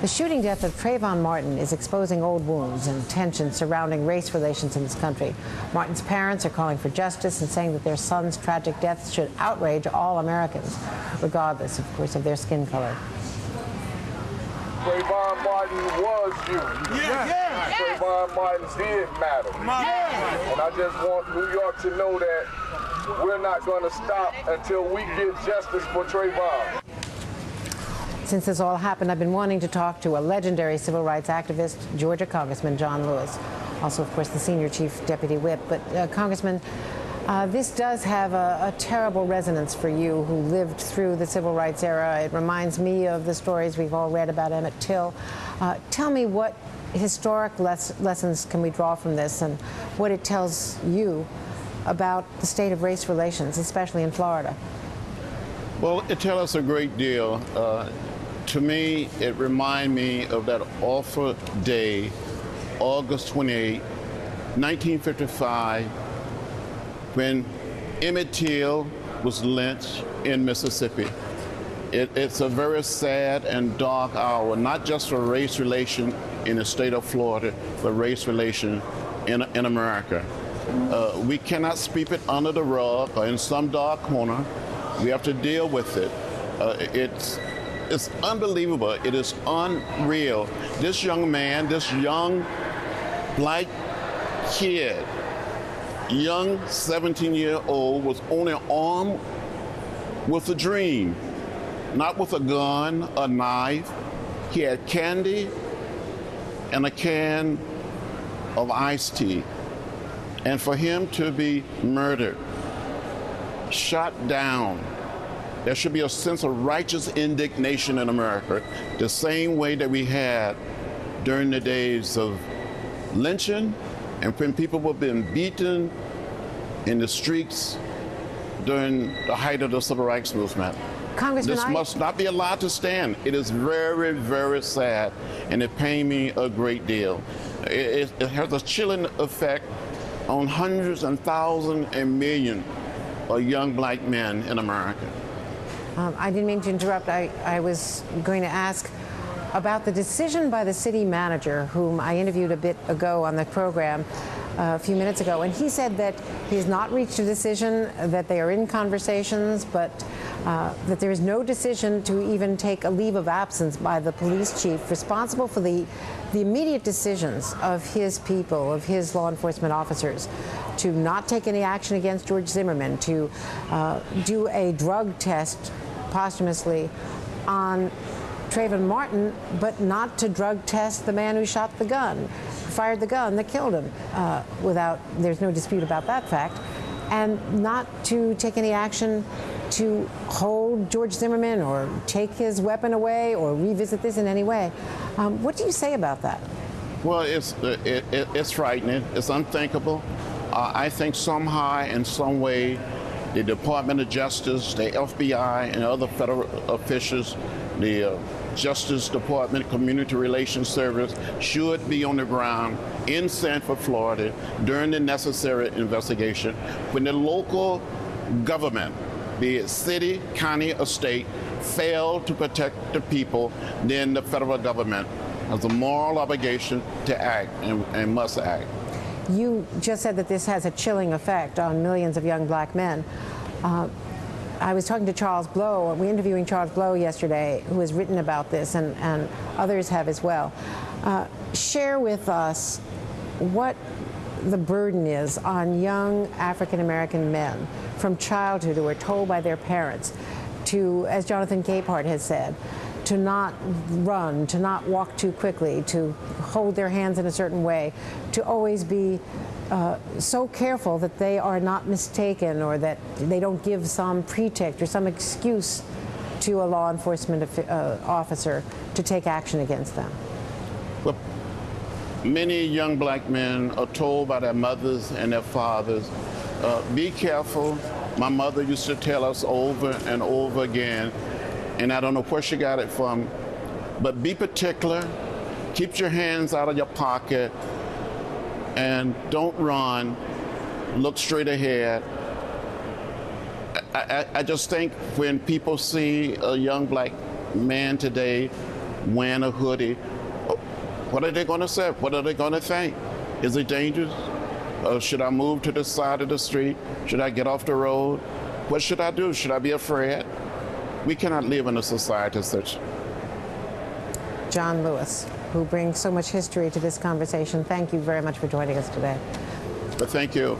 The shooting death of Trayvon Martin is exposing old wounds and tensions surrounding race relations in this country. Martin's parents are calling for justice and saying that their son's tragic death should outrage all Americans, regardless, of course, of their skin color. Trayvon Martin was you. Yeah. Trayvon Martin did matter. Yeah. And I just want New York to know that we're not going to stop until we get justice for Trayvon. Since this all happened, I've been wanting to talk to a legendary civil rights activist, Georgia Congressman John Lewis, also, of course, the senior chief deputy whip. But, Congressman, this does have a terrible resonance for you who lived through the civil rights era. It reminds me of the stories we've all read about Emmett Till. Tell me, what historic lessons can we draw from this, and what it tells you about the state of race relations, especially in Florida? Well, it tells us a great deal. To me, it reminds me of that awful day, August 28, 1955, when Emmett Till was lynched in Mississippi. It's a very sad and dark hour, not just for race relation in the state of Florida, but race relation in America. We cannot sweep it under the rug or in some dark corner. We have to deal with it. It's unbelievable. It is unreal. This young man, this young black kid, young 17-year-old, was only armed with a dream, not with a gun, a knife. He had candy and a can of iced tea. And for him to be murdered, shot down, there should be a sense of righteous indignation in America, the same way that we had during the days of lynching and when people were being beaten in the streets during the height of the civil rights movement. Congressman, this must not be allowed to stand. It is very, very sad, and it pains me a great deal. It has a chilling effect on hundreds and thousands and millions of young black men in America. I didn't mean to interrupt. I was going to ask about the decision by the city manager, whom I interviewed a bit ago on the program a few minutes ago, and he said that he has not reached a decision, that they are in conversations, but that there is no decision to even take a leave of absence by the police chief responsible for the immediate decisions of his people, of his law enforcement officers, to not take any action against George Zimmerman, to do a drug test posthumously on Trayvon Martin, but not to drug test the man who shot the gun, fired the gun that killed him, there's no dispute about that fact, and not to take any action to hold George Zimmerman or take his weapon away or revisit this in any way. What do you say about that? Well, it's frightening. It's unthinkable. I think somehow, in some way, the Department of Justice, the FBI, and other federal officials, the Justice Department, Community Relations Service, should be on the ground in Sanford, Florida, during the necessary investigation. When the local government, be it city, county, or state, fail to protect the people, then the federal government has a moral obligation to act and must act. You just said that this has a chilling effect on millions of young black men. I was talking to Charles Blow. We're interviewing Charles Blow yesterday, who has written about this, and others have as well. Share with us what the burden is on young African-American men from childhood who are told by their parents to, as Jonathan Capehart has said, to not run, to not walk too quickly, to hold their hands in a certain way, to always be so careful that they are not mistaken or that they don't give some pretext or some excuse to a law enforcement officer to take action against them. Well, many young black men are told by their mothers and their fathers, be careful. My mother used to tell us over and over again, and I don't know where she got it from, but be particular, keep your hands out of your pocket, and don't run, look straight ahead. I just think when people see a young black man today wearing a hoodie. What are they going to say? What are they going to think? Is it dangerous? Should I move to the side of the street? Should I get off the road? What should I do? Should I be afraid? We cannot live in a society such. John Lewis, who brings so much history to this conversation, thank you very much for joining us today. But thank you.